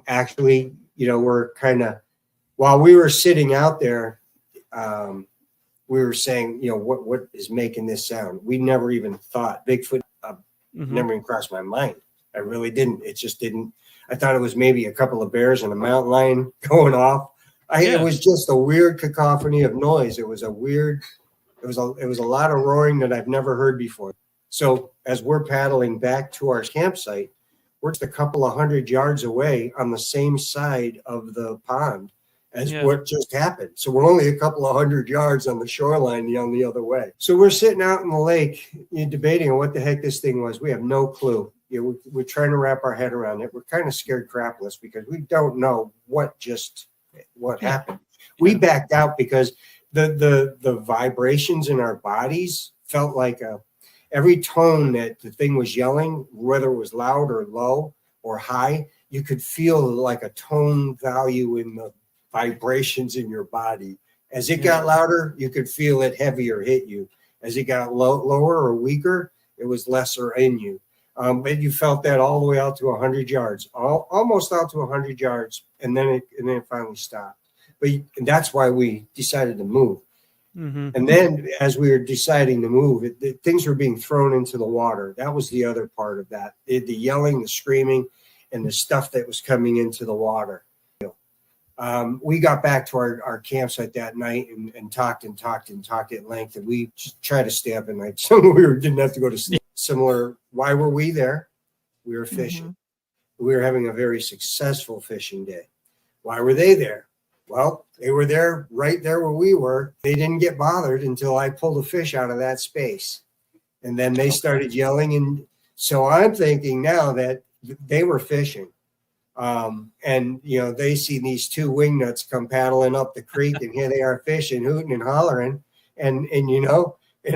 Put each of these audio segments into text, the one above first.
Actually, we're kind of, while we were sitting out there, we were saying, what is making this sound? We never even thought Bigfoot, never even crossed my mind. I really didn't. It just didn't. I thought it was maybe a couple of bears and a mountain lion going off. It was just a weird cacophony of noise. It was a lot of roaring that I've never heard before. So as we're paddling back to our campsite, we're just a couple of 100 yards away on the same side of the pond as what just happened. So we're only a couple of 100 yards on the shoreline on the other way. So we're sitting out in the lake debating on what the heck this thing was. We have no clue. We're trying to wrap our head around it. We're kind of scared crapless because we don't know what happened. We backed out because the vibrations in our bodies felt like every tone that the thing was yelling, whether it was loud or low or high, you could feel like a tone value in the vibrations in your body. As it got louder, you could feel it heavier hit you. As it got lower or weaker, it was lesser in you. But you felt that all the way out to 100 yards, almost out to 100 yards, and then it finally stopped. But that's why we decided to move. Mm-hmm. And then as we were deciding to move, things were being thrown into the water. That was the other part of that. The yelling, the screaming, and the stuff that was coming into the water. We got back to our campsite that night and talked at length, and we just tried to stay up at night so we didn't have to go to sleep. Similar, why were we there? We were fishing. Mm-hmm. We were having a very successful fishing day. Why were they there? Well, they were there right there where we were. They didn't get bothered until I pulled a fish out of that space. And then they started yelling. And so I'm thinking now that they were fishing. And, they see these two wingnuts come paddling up the creek, and here they are fishing, hooting and hollering. And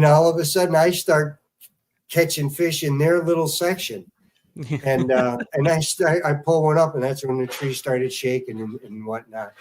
all of a sudden I start catching fish in their little section. And I pull one up, and that's when the tree started shaking and whatnot.